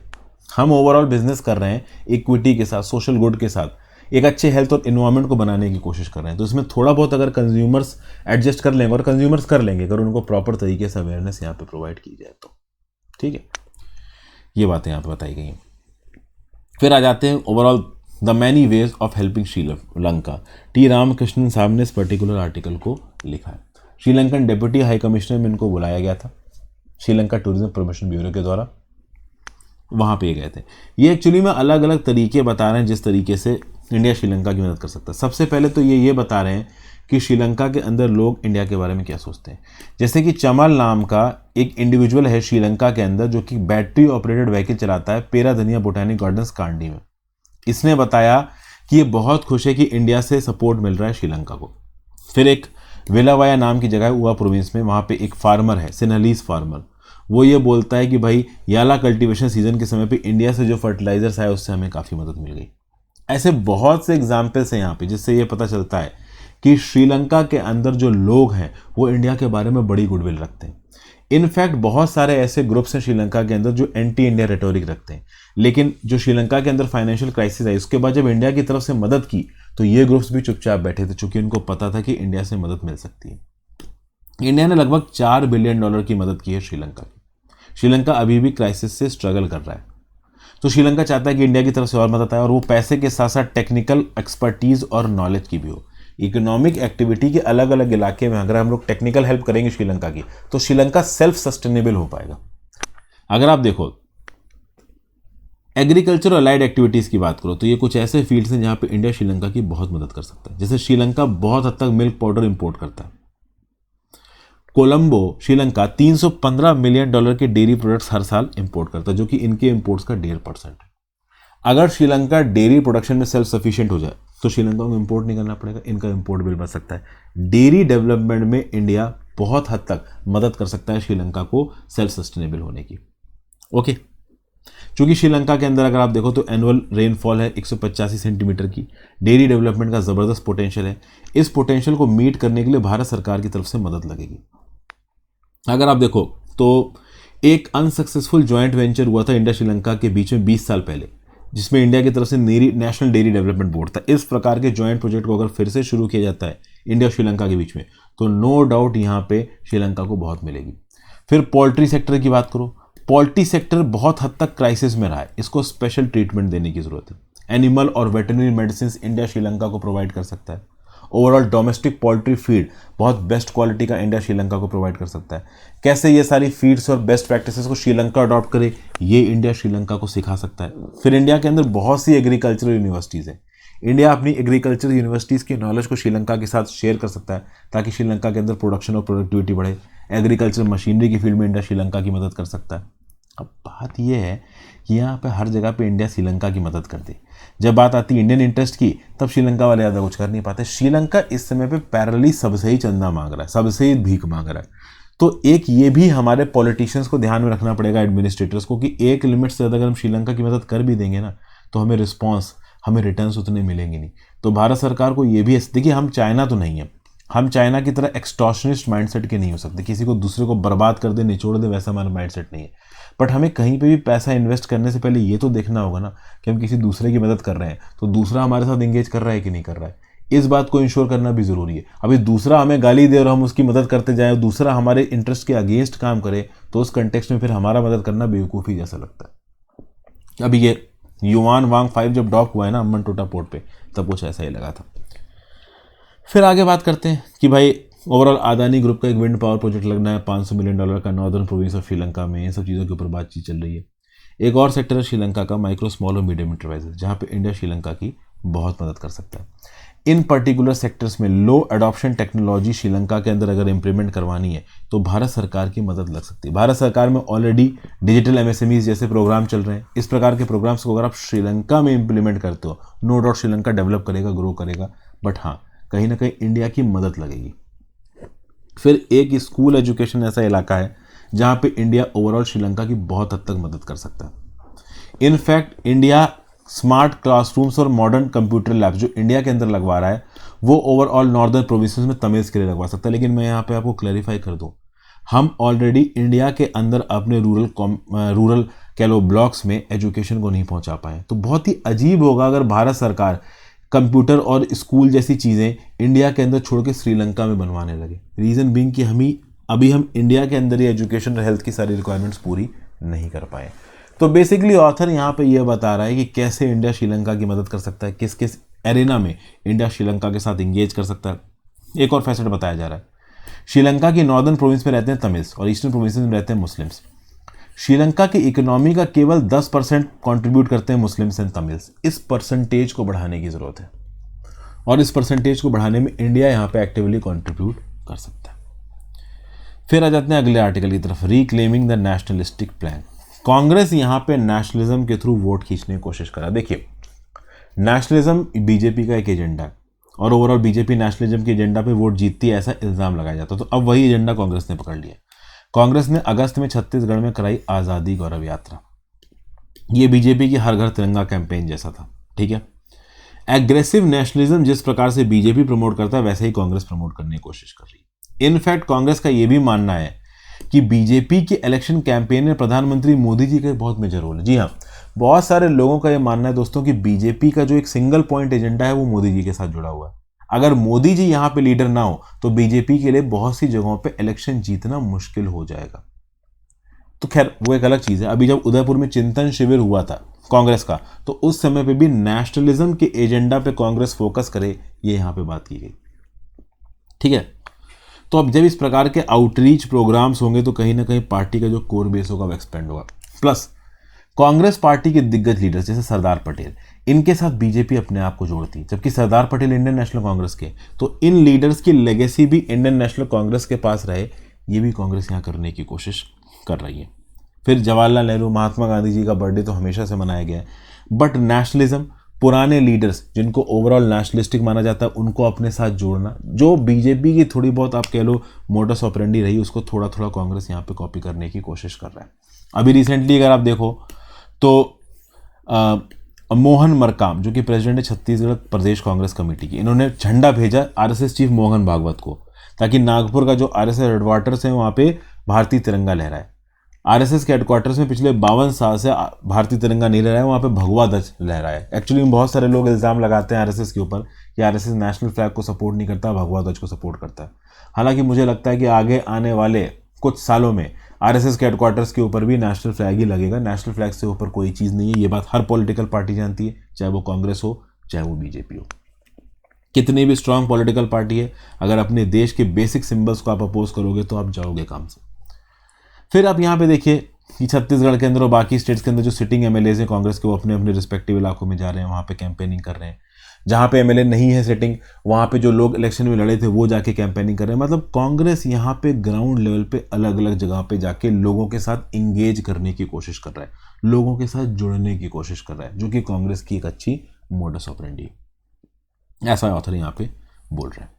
हम ओवरऑल बिजनेस कर रहे हैं इक्विटी के साथ, सोशल गुड के साथ, एक अच्छे हेल्थ और इन्वायरमेंट को बनाने की कोशिश कर रहे हैं। तो इसमें थोड़ा बहुत अगर कंज्यूमर्स एडजस्ट कर लेंगे, और कंज्यूमर्स कर लेंगे अगर उनको प्रॉपर तरीके से अवेयरनेस यहाँ पे प्रोवाइड की जाए तो, ठीक है। ये बातें यहाँ पे बताई गई हैं। फिर आ जाते हैं overall the many ways of helping Sri Lanka. T Ramakrishnan साहब ने इस पर्टिकुलर आर्टिकल को लिखा है। श्रीलंकन डेप्यूटी हाई कमिश्नर में इनको बुलाया गया था श्रीलंका टूरिज्म प्रमोशन ब्यूरो के द्वारा, वहाँ पे गए थे। ये एक्चुअली में अलग अलग तरीके बता रहे हैं जिस तरीके से इंडिया श्रीलंका की मदद कर सकता है। सबसे पहले तो ये बता रहे हैं कि श्रीलंका के अंदर लोग इंडिया के बारे में क्या सोचते हैं। जैसे कि चमल नाम का एक इंडिविजुअल है श्रीलंका के अंदर जो कि बैटरी ऑपरेटेड व्हीकल चलाता है पेराधनिया बोटानिक गार्डन्स कांडी में। इसने बताया कि ये बहुत खुश है कि इंडिया से सपोर्ट मिल रहा है श्रीलंका को। फिर एक वेलावाया नाम की जगह है उवा प्रोविंस में, वहाँ पे एक फार्मर है सिनहलीज फार्मर, वो ये बोलता है कि भाई याला कल्टीवेशन सीजन के समय पे इंडिया से जो फर्टिलाइजर्स आए उससे हमें काफ़ी मदद मिल गई। ऐसे बहुत से एग्जाम्पल्स हैं यहाँ पे जिससे ये पता चलता है कि श्रीलंका के अंदर जो लोग हैं वो इंडिया के बारे में बड़ी गुडविल रखते हैं। इनफैक्ट बहुत सारे ऐसे ग्रुप्स हैं श्रीलंका के अंदर जो एंटी इंडिया रेटोरिक रखते हैं, लेकिन जो श्रीलंका के अंदर फाइनेंशियल क्राइसिस आई उसके बाद जब इंडिया की तरफ से मदद की तो ये ग्रुप्स भी चुपचाप बैठे थे, चूंकि उनको पता था कि इंडिया से मदद मिल सकती है। इंडिया ने लगभग $4 बिलियन की मदद की है श्रीलंका की। श्रीलंका अभी भी क्राइसिस से स्ट्रगल कर रहा है, तो श्रीलंका चाहता है कि इंडिया की तरफ से और मदद आए, और वो पैसे के साथ साथ टेक्निकल एक्सपर्टीज और नॉलेज की भी हो। इकोनॉमिक एक्टिविटी के अलग अलग इलाके में अगर हम लोग टेक्निकल हेल्प करेंगे श्रीलंका की, तो श्रीलंका सेल्फ सस्टेनेबल हो पाएगा। अगर आप देखो एग्रीकल्चर और अलाइड एक्टिविटीज़ की बात करो तो ये कुछ ऐसे फील्ड्स हैं जहाँ पे इंडिया श्रीलंका की बहुत मदद कर सकता है। जैसे श्रीलंका बहुत हद तक मिल्क पाउडर इंपोर्ट करता है। कोलंबो श्रीलंका $315 मिलियन के डेयरी प्रोडक्ट्स हर साल इंपोर्ट करता है, जो कि इनके इंपोर्ट्स का 1.5% है। अगर श्रीलंका डेयरी प्रोडक्शन में सेल्फ सफिशिएंट हो जाए तो श्रीलंका को इंपोर्ट नहीं करना पड़ेगा, इनका इंपोर्ट बिल बच सकता है। डेयरी डेवलपमेंट में इंडिया बहुत हद तक मदद कर सकता है श्रीलंका को सेल्फ सस्टेनेबल होने की। ओके, चूंकि श्रीलंका के अंदर अगर आप देखो तो एनुअल रेनफॉल है 185 सेंटीमीटर की, डेयरी डेवलपमेंट का ज़बरदस्त पोटेंशियल है। इस पोटेंशियल को मीट करने के लिए भारत सरकार की तरफ से मदद लगेगी। अगर आप देखो तो एक अनसक्सेसफुल ज्वाइंट वेंचर हुआ था इंडिया श्रीलंका के बीच में 20 साल पहले, जिसमें इंडिया की तरफ से नेशनल डेयरी डेवलपमेंट बोर्ड था। इस प्रकार के ज्वाइंट प्रोजेक्ट को अगर फिर से शुरू किया जाता है इंडिया श्रीलंका के बीच में, तो नो डाउट यहाँ पे श्रीलंका को बहुत मिलेगी। फिर पोल्ट्री सेक्टर की बात करो, पोल्ट्री सेक्टर बहुत हद तक क्राइसिस में रहा है, इसको स्पेशल ट्रीटमेंट देने की जरूरत है। एनिमल और वेटरनरी मेडिसिन इंडिया श्रीलंका को प्रोवाइड कर सकता है। ओवरऑल डोमेस्टिक पोल्ट्री फीड बहुत बेस्ट क्वालिटी का इंडिया श्रीलंका को प्रोवाइड कर सकता है। कैसे ये सारी फीड्स और बेस्ट प्रैक्टिसेस को श्रीलंका अडॉप्ट करे, ये इंडिया श्रीलंका को सिखा सकता है। फिर इंडिया के अंदर बहुत सी एग्रीकल्चरल यूनिवर्सिटीज़ हैं, इंडिया अपनी एग्रीकल्चर यूनिवर्सिटीज़ के नॉलेज को श्रीलंका के साथ शेयर कर सकता है ताकि श्रीलंका के अंदर प्रोडक्शन और प्रोडक्टिविटी बढ़े। एग्रीकल्चर मशीनरी की फील्ड में इंडिया श्रीलंका की मदद कर सकता है। अब बात यह है कि यहाँ पे हर जगह पे इंडिया श्रीलंका की मदद कर दे। जब बात आती है इंडियन इंटरेस्ट की, तब श्रीलंका वाले ज़्यादा कुछ कर नहीं पाते। श्रीलंका इस समय पे पैरेलली सबसे ही चंदा मांग रहा है, सबसे ही भीख मांग रहा है। तो एक ये भी हमारे पॉलिटिशियंस को ध्यान में रखना पड़ेगा, एडमिनिस्ट्रेटर्स को, कि एक लिमिट से ज़्यादा अगर हम श्रीलंका की मदद कर भी देंगे ना, तो हमें रिस्पॉन्स, हमें रिटर्न्स उतने मिलेंगे नहीं। तो भारत सरकार को ये भी, देखिए हम चाइना तो नहीं है, हम चाइना की तरह एक्सटॉर्शनिस्ट माइंडसेट के नहीं हो सकते, किसी को दूसरे को बर्बाद कर दे, निचोड़ दे, वैसा हमारा माइंडसेट नहीं है। बट हमें कहीं पे भी पैसा इन्वेस्ट करने से पहले ये तो देखना होगा ना कि हम किसी दूसरे की मदद कर रहे हैं तो दूसरा हमारे साथ एंगेज कर रहा है कि नहीं कर रहा है। इस बात को इंश्योर करना भी ज़रूरी है। अभी दूसरा हमें गाली दे और हम उसकी मदद करते जाएं, दूसरा हमारे इंटरेस्ट के अगेंस्ट काम करे, तो उस कंटेक्स्ट में फिर हमारा मदद करना बेवकूफ़ी जैसा लगता है। अभी ये युवान वांग 5 जब डॉक हुआ है ना अम्बनटोटा पोर्ट पे, तब कुछ ऐसा ही लगा था। फिर आगे बात करते हैं कि भाई ओवरऑल अदानी ग्रुप का एक विंड पावर प्रोजेक्ट लगना है $500 मिलियन का नॉर्दर्न प्रोविंस ऑफ श्रीलंका में। इन सब चीज़ों के ऊपर बातचीत चल रही है। एक और सेक्टर है श्रीलंका का माइक्रो, स्मॉल और मीडियम एंटरप्राइजेस, जहाँ पे इंडिया श्रीलंका की बहुत मदद कर सकता है। इन पर्टिकुलर सेक्टर्स में लो अडॉप्शन टेक्नोलॉजी श्रीलंका के अंदर अगर इंप्लीमेंट करवानी है तो भारत सरकार की मदद लग सकती है। भारत सरकार में ऑलरेडी डिजिटल MSMEs जैसे प्रोग्राम चल रहे हैं। इस प्रकार के प्रोग्राम्स को अगर आप श्रीलंका में इंप्लीमेंट करते हो, नो डाउट श्रीलंका डेवलप करेगा, ग्रो करेगा, बट हाँ कहीं ना कहीं इंडिया की मदद लगेगी। फिर एक स्कूल एजुकेशन ऐसा इलाका है जहाँ पे इंडिया ओवरऑल श्रीलंका की बहुत हद तक मदद कर सकता है। इनफैक्ट इंडिया स्मार्ट क्लासरूम्स और मॉडर्न कंप्यूटर लैब्स जो इंडिया के अंदर लगवा रहा है, वो ओवरऑल नॉर्दर्न प्रोविंसेस में तमिल्स के लिए लगवा सकता है। लेकिन मैं यहाँ पे आपको क्लैरिफाई कर दूँ, हम ऑलरेडी इंडिया के अंदर अपने रूरल कह लो ब्लॉक्स में एजुकेशन को नहीं पहुँचा पाए। तो बहुत ही अजीब होगा अगर भारत सरकार कंप्यूटर और स्कूल जैसी चीज़ें इंडिया के अंदर छोड़ के श्रीलंका में बनवाने लगे। रीज़न बीइंग कि हम इंडिया के अंदर ही एजुकेशन और हेल्थ की सारी रिक्वायरमेंट्स पूरी नहीं कर पाए। तो बेसिकली ऑथर यहाँ पे ये बता रहा है कि कैसे इंडिया श्रीलंका की मदद कर सकता है, किस किस एरेना में इंडिया श्रीलंका के साथ इंगेज कर सकता है। एक और फैसेट बताया जा रहा है, श्रीलंका की नॉर्दर्न प्रोविंस में रहते हैं तमिल्स और ईस्टर्न प्रोविंस में रहते हैं मुस्लिम्स। श्रीलंका की इकोनॉमी का केवल 10% कंट्रीब्यूट करते हैं मुस्लिम्स एंड तमिल्स। इस परसेंटेज को बढ़ाने की ज़रूरत है और इस परसेंटेज को बढ़ाने में इंडिया यहाँ पे एक्टिवली कंट्रीब्यूट कर सकता है। फिर आ जाते हैं अगले आर्टिकल की तरफ, रीक्लेमिंग द नेशनलिस्टिक प्लान। कांग्रेस यहाँ पे नेशनलिज्म के थ्रू वोट खींचने की कोशिश करा। देखिए नेशनलिज्म बीजेपी का एक एजेंडा है और ओवरऑल बीजेपी नेशनलिज्म के एजेंडा पे वोट जीतती है, ऐसा इल्ज़ाम लगाया जाता है। तो अब वही एजेंडा कांग्रेस ने पकड़ लिया। कांग्रेस ने अगस्त में छत्तीसगढ़ में कराई आज़ादी गौरव यात्रा। ये बीजेपी की हर घर तिरंगा कैंपेन जैसा था, ठीक है। एग्रेसिव नेशनलिज्म जिस प्रकार से बीजेपी प्रमोट करता है, वैसे ही कांग्रेस प्रमोट करने की कोशिश कर रही है। इनफैक्ट कांग्रेस का यह भी मानना है कि बीजेपी के इलेक्शन कैंपेन में प्रधानमंत्री मोदी जी का बहुत मेजर रोल है। जी हाँ, बहुत सारे लोगों का यह मानना है दोस्तों कि बीजेपी का जो एक सिंगल पॉइंट एजेंडा है वो मोदी जी के साथ जुड़ा हुआ है। अगर मोदी जी यहाँ पे लीडर ना हो तो बीजेपी के लिए बहुत सी जगहों पे इलेक्शन जीतना मुश्किल हो जाएगा। तो खैर वो एक अलग चीज़ है। अभी जब उदयपुर में चिंतन शिविर हुआ था कांग्रेस का, तो उस समय पे भी नेशनलिज्म के एजेंडा पे कांग्रेस फोकस करे, ये यहाँ पे बात की गई, ठीक है। तो अब जब इस प्रकार के आउटरीच प्रोग्राम्स होंगे तो कहीं ना कहीं पार्टी का जो कोर बेस होगा वो एक्सपेंड होगा। प्लस कांग्रेस पार्टी के दिग्गज लीडर्स जैसे सरदार पटेल, इनके साथ बीजेपी अपने आप को जोड़ती है। जबकि सरदार पटेल इंडियन नेशनल कांग्रेस के, तो इन लीडर्स की लेगेसी भी इंडियन नेशनल कांग्रेस के पास रहे, ये भी कांग्रेस यहाँ करने की कोशिश कर रही है। फिर जवाहरलाल नेहरू, महात्मा गांधी जी का बर्थडे तो हमेशा से मनाया गया है, बट नेशनलिज्म, पुराने लीडर्स जिनको ओवरऑल नेशनलिस्टिक माना जाता है, उनको अपने साथ जोड़ना, जो बीजेपी की थोड़ी बहुत आप कह लो मोडस ऑपरेंडी रही, उसको थोड़ा थोड़ा कांग्रेस यहाँ पे कॉपी करने की कोशिश कर रहा है। अभी रिसेंटली अगर आप देखो तो मोहन मरकाम जो कि प्रेसिडेंट है छत्तीसगढ़ प्रदेश कांग्रेस कमेटी की, इन्होंने झंडा भेजा आरएसएस चीफ मोहन भागवत को, ताकि नागपुर का जो आरएसएस हेडक्वार्टर्स है वहाँ पे भारतीय तिरंगा लहराए। आरएसएस के हेडक्वार्टर्स में पिछले 52 साल से भारतीय तिरंगा नहीं लहराया, वहाँ पे भगवा ध्वज लहराया। एक्चुअली बहुत सारे लोग इल्ज़ाम लगाते हैं आरएसएस के ऊपर कि आरएसएस नेशनल फ्लैग को सपोर्ट नहीं करता, भगवा ध्वज को सपोर्ट करता है। हालांकि मुझे लगता है कि आगे आने वाले कुछ सालों में आरएसएस के हेडक्वार्टर्स के ऊपर भी नेशनल फ्लैग ही लगेगा। नेशनल फ्लैग से ऊपर कोई चीज़ नहीं है। ये बात हर पॉलिटिकल पार्टी जानती है, चाहे वो कांग्रेस हो चाहे वो बीजेपी हो। कितनी भी स्ट्रांग पॉलिटिकल पार्टी है, अगर अपने देश के बेसिक सिंबल्स को आप अपोज करोगे तो आप जाओगे काम से। फिर आप यहाँ पे देखिए कि छत्तीसगढ़ के अंदर और बाकी स्टेट्स के अंदर जो सिटिंग एमएलएज हैं कांग्रेस के, वो अपने अपने रिस्पेक्टिव इलाकों में जा रहे हैं, वहाँ पे कैंपेनिंग कर रहे हैं। जहाँ पे एमएलए नहीं है सिटिंग, वहाँ पे जो लोग इलेक्शन में लड़े थे वो जाके कैंपेनिंग कर रहे हैं। मतलब कांग्रेस यहाँ पे ग्राउंड लेवल पे अलग अलग जगह पे जाके लोगों के साथ इंगेज करने की कोशिश कर रहा है, लोगों के साथ जुड़ने की कोशिश कर रहा है, जो कि कांग्रेस की एक अच्छी मोडस ऑपरेंडी, ऐसा ऑथर यहाँ पे बोल रहे हैं।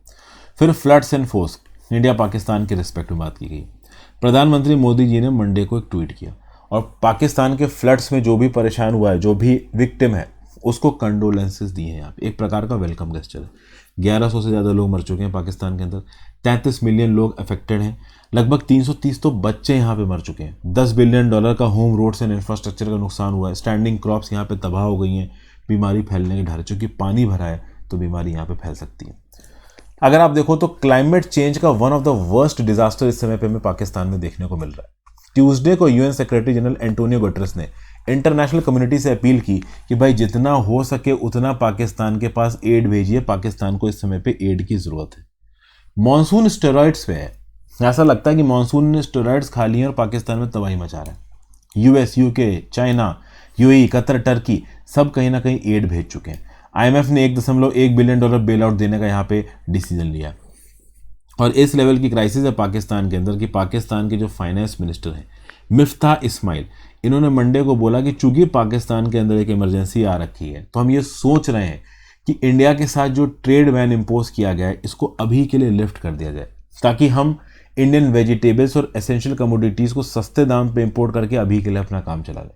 फिर floods and force, India Pakistan के रिस्पेक्ट में बात की गई। प्रधानमंत्री मोदी जी ने मंडे को एक ट्वीट किया और पाकिस्तान के फ्लड्स में जो भी परेशान हुआ है, जो भी विक्टिम है, उसको कंडोलेंसेस दिए हैं यहाँ पे, एक प्रकार का वेलकम गेस्चर है। 1100 से ज़्यादा लोग मर चुके हैं पाकिस्तान के अंदर, 33 मिलियन लोग अफेक्टेड हैं, लगभग 330 तो बच्चे यहाँ पे मर चुके हैं, $10 बिलियन का होम रोड्स एंड इंफ्रास्ट्रक्चर का नुकसान हुआ है, स्टैंडिंग क्रॉप्स यहाँ पे तबाह हो गई हैं, बीमारी फैलने के ढारे, चूँकि पानी भरा है तो बीमारी यहाँ पे फैल सकती है। अगर आप देखो तो क्लाइमेट चेंज का one of the worst disaster इस समय पे हमें पाकिस्तान में देखने को मिल रहा है। ट्यूसडे को UN secretary general Antonio Guterres ने इंटरनेशनल कम्युनिटी से अपील की कि भाई जितना हो सके उतना पाकिस्तान के पास एड भेजिए, पाकिस्तान को इस समय पे एड की जरूरत है। मॉनसून स्टेरॉइड्स पे है, ऐसा लगता है कि मॉनसून ने स्टेरॉइड्स खा लिए और पाकिस्तान में तबाही मचा रहा है। US, UK, China, UAE, Qatar, Turkey सब कहीं ना कहीं एड भेज चुके हैं। आईएमएफ ने $1.1 बिलियन बेल आउट देने का यहाँ पे डिसीजन लिया और इस लेवल की क्राइसिस है पाकिस्तान के अंदर कि पाकिस्तान के जो फाइनेंस मिनिस्टर हैं मिफ्ताह इस्माइल, इन्होंने मंडे को बोला कि चूंकि पाकिस्तान के अंदर एक इमरजेंसी आ रखी है तो हम ये सोच रहे हैं कि इंडिया के साथ जो ट्रेड बैन इम्पोज किया गया है इसको अभी के लिए लिफ्ट कर दिया जाए, ताकि हम इंडियन वेजिटेबल्स और एसेंशियल कमोडिटीज़ को सस्ते दाम पे इंपोर्ट करके अभी के लिए अपना काम चला लें।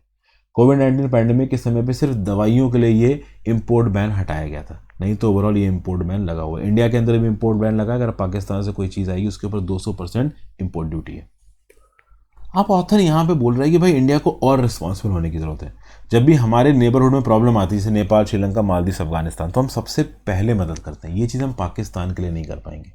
कोविड-19 पैंडेमिक के समय पे सिर्फ दवाइयों के लिए ये इंपोर्ट बैन हटाया गया था, नहीं तो ओवरऑल ये इंपोर्ट बैन लगा हुआ है। इंडिया के अंदर भी इंपोर्ट बैन लगा, अगर पाकिस्तान से कोई चीज़ आएगी उसके ऊपर 200% इंपोर्ट ड्यूटी है। आप ऑथर यहाँ पे बोल रहे हैं कि भाई इंडिया को और रिस्पॉन्सिबल होने की ज़रूरत है। जब भी हमारे नेबरहुड में प्रॉब्लम आती है जैसे नेपाल, श्रीलंका, मालदीव, अफगानिस्तान, तो हम सबसे पहले मदद करते हैं। ये चीज़ हम पाकिस्तान के लिए नहीं कर पाएंगे।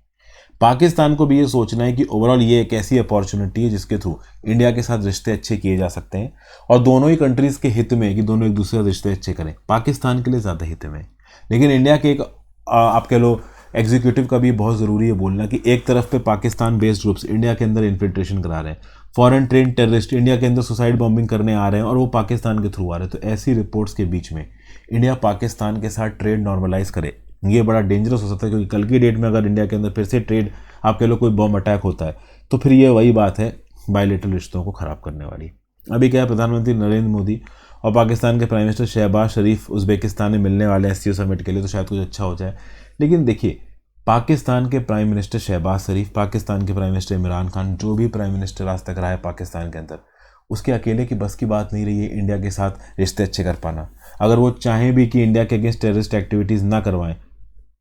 पाकिस्तान को भी ये सोचना है कि ओवरऑल ये एक ऐसी अपॉर्चुनिटी है जिसके थ्रू इंडिया के साथ रिश्ते अच्छे किए जा सकते हैं और दोनों ही कंट्रीज़ के हित में कि दोनों एक दूसरे के रिश्ते अच्छे करें। पाकिस्तान के लिए ज़्यादा हित में, लेकिन इंडिया के एक आप कह लो एग्जीक्यूटिव का भी बहुत ज़रूरी है बोलना कि एक तरफ पे पाकिस्तान बेस्ड ग्रुप्स इंडिया के अंदर इन्फिल्ट्रेशन करा रहे हैं, फॉरेन ट्रेन टेररिस्ट इंडिया के अंदर सुसाइड बॉम्बिंग करने आ रहे हैं और वो पाकिस्तान के थ्रू आ रहे हैं। तो ऐसी रिपोर्ट्स के बीच में इंडिया पाकिस्तान के साथ ट्रेड नॉर्मलाइज करे, ये बड़ा डेंजरस हो सकता है, क्योंकि कल की डेट में अगर इंडिया के अंदर फिर से ट्रेड आप कह लो कोई बॉम्ब अटैक होता है तो फिर ये वही बात है बायलेटरल रिश्तों को ख़राब करने वाली। अभी क्या है, प्रधानमंत्री नरेंद्र मोदी और पाकिस्तान के प्राइम मिनिस्टर शहबाज शरीफ उज़्बेकिस्तान में मिलने वाले एससीओ समिट के लिए, तो शायद कुछ अच्छा हो जाए। लेकिन देखिए, पाकिस्तान के प्राइम मिनिस्टर शहबाज शरीफ, पाकिस्तान के प्राइम मिनिस्टर इमरान खान, जो भी प्राइम मिनिस्टर आज तक रहा है पाकिस्तान के अंदर, उसके अकेले की बस की बात नहीं रही है इंडिया के साथ रिश्ते अच्छे कर पाना। अगर वो चाहें भी कि इंडिया के अगेंस्ट टेररिस्ट एक्टिविटीज़ ना करवाएं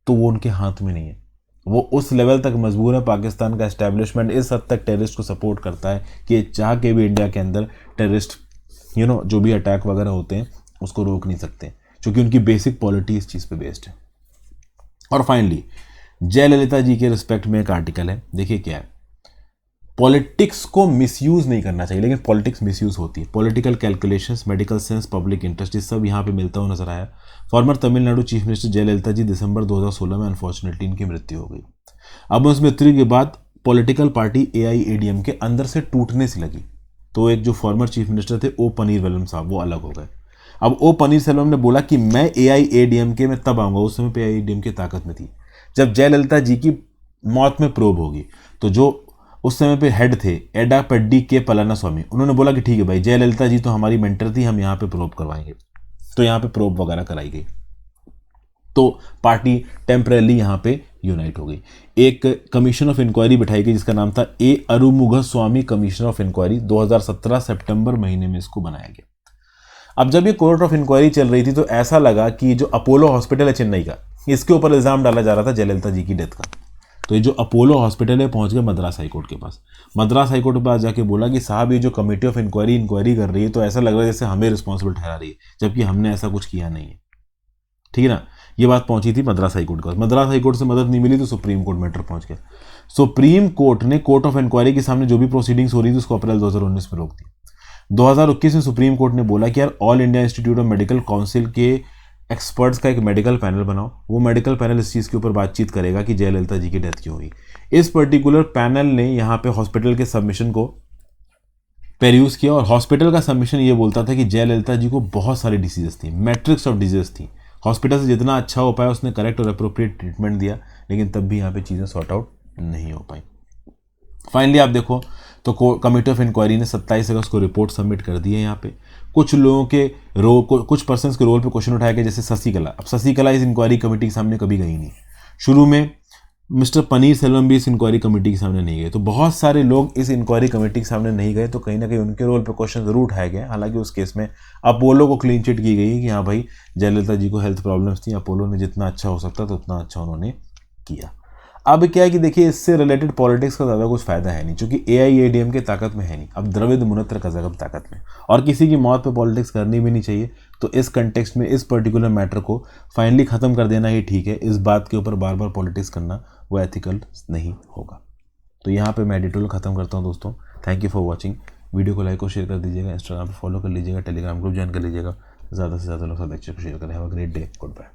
तो वो उनके हाथ में नहीं है। वो उस लेवल तक मजबूर है, पाकिस्तान का एस्टेब्लिशमेंट इस हद तक टेररिस्ट को सपोर्ट करता है कि चाह के भी इंडिया के अंदर टेररिस्ट जो भी अटैक वगैरह होते हैं उसको रोक नहीं सकते, क्योंकि उनकी बेसिक पॉलिटी इस चीज़ पे बेस्ड है। और फाइनली जयललिता जी के रिस्पेक्ट में एक आर्टिकल है, देखिए क्या है, पॉलिटिक्स को मिसयूज़ नहीं करना चाहिए, लेकिन पॉलिटिक्स मिसयूज़ होती है। Political calculations, medical sense, public interest, ये सब यहाँ पे मिलता हुआ नजर आया। Former Tamil Nadu chief minister Jayalalithaa ji दिसंबर 2016 में अनफॉर्चुनेटली इनकी मृत्यु हो गई। अब उस मृत्यु के बाद पॉलिटिकल पार्टी AIADM के अंदर से टूटने से लगी, तो एक जो फॉर्मर चीफ मिनिस्टर थे ओ पनीरसेल्वम साहब, वो अलग हो गए। अब ओ पनीरसेल्वम ने बोला कि मैं AIADMK में तब आऊँगा, उस समय पे AIADMK की ताकत में थी जब जयललिता जी की मौत में प्रोब होगी। तो जो उस समय पे हेड थे एडापड्डी के पलानास्वामी, उन्होंने बोला कि ठीक है भाई, जयललिता जी तो हमारी मेंटर थी, हम यहाँ पे प्रोब करवाएंगे। तो यहाँ पे प्रोब वगैरह कराई गई, तो पार्टी टेम्परेली यहाँ पे यूनाइट हो गई। एक कमीशन ऑफ इंक्वायरी बिठाई गई जिसका नाम था A Arumughaswamy commission of inquiry. 2017 सितंबर महीने में इसको बनाया गया। अब जब ये कोर्ट ऑफ इंक्वायरी चल रही थी तो ऐसा लगा कि जो अपोलो हॉस्पिटल है चेन्नई का, इसके ऊपर इल्ज़ाम डाला जा रहा था जयललिता जी की डेथ का। तो ये जो अपोलो हॉस्पिटल है पहुंच गए मद्रास हाईकोर्ट के पास। मद्रास हाईकोर्ट के पास जाके बोला कि साहब ये जो कमेटी ऑफ इंक्वायरी कर रही है तो ऐसा लग रहा है जैसे हमें रिस्पॉन्सिबल ठहरा रही है, जबकि हमने ऐसा कुछ किया नहीं है। ठीक है ना, ये बात पहुंची थी मद्रास हाईकोर्ट के पास। मद्रास हाईकोर्ट से मदद नहीं मिली तो सुप्रीम कोर्ट मैटर पहुंच गया। सुप्रीम कोर्ट ने कोर्ट ऑफ इंक्वायरी के सामने जो भी प्रोसीडिंग्स हो रही थी उसको अप्रैल 2019 में रोक दी। 2021 में सुप्रीम कोर्ट ने बोला कि यार all India institute of medical council के एक्सपर्ट्स का एक मेडिकल पैनल बनाओ। वो मेडिकल पैनल इस चीज़ के ऊपर बातचीत करेगा कि जयललिता जी की डेथ क्यों हुई। इस पर्टिकुलर पैनल ने यहाँ पे हॉस्पिटल के सबमिशन को पेरूज किया और हॉस्पिटल का सबमिशन ये बोलता था कि जयललिता जी को बहुत सारी डिसीजेस थी, मैट्रिक्स ऑफ डिजीज थी। हॉस्पिटल से जितना अच्छा हो पाया उसने करेक्ट और अप्रोप्रिएट ट्रीटमेंट दिया, लेकिन तब भी यहाँ पे चीज़ें सॉर्ट आउट नहीं हो पाई। फाइनली आप देखो तो कमेटी ऑफ इंक्वायरी ने 27 अगस्त को रिपोर्ट सबमिट कर दी है। यहाँ पे कुछ लोगों के कुछ पर्सन्स के रोल पे क्वेश्चन उठाया गया, जैसे शशिकला। अब शशिकला इस इंक्वायरी कमेटी के सामने कभी गई नहीं। शुरू में मिस्टर पनीर सेल्वम भी इस इंक्वायरी कमेटी के सामने नहीं गए। तो बहुत सारे लोग इस इंक्वायरी कमेटी के सामने नहीं गए, तो कहीं ना कहीं उनके रोल पे क्वेश्चन जरूर उठाए गए। हालांकि उस केस में अपोलो को क्लीन चिट की गई कि हाँ भाई जयललिता जी को हेल्थ प्रॉब्लम्स थी, अपोलो ने जितना अच्छा हो सकता था उतना अच्छा उन्होंने किया। अब क्या है कि देखिए इससे रिलेटेड पॉलिटिक्स का ज़्यादा कुछ फायदा है नहीं, क्योंकि AIADM के ताकत में है नहीं, अब द्रविड़ मुनत्र का जगह ताकत में, और किसी की मौत पे पॉलिटिक्स करनी भी नहीं चाहिए। तो इस कंटेक्स्ट में इस पर्टिकुलर मैटर को फाइनली ख़त्म कर देना ही ठीक है। इस बात के ऊपर बार बार पॉलिटिक्स करना वो एथिकल नहीं होगा। तो यहाँ पे मैं एडिटोरियल ख़त्म करता हूँ दोस्तों। Thank you for watching. Video को लाइक और शेयर कर दीजिएगा, इंस्टाग्राम पर फॉलो कर लीजिएगा, टेलीग्राम ग्रुप ज्वाइन कर लीजिएगा, ज़्यादा से ज़्यादा लोग सब लेक्चर को शेयर करें। Have a great day, good bye.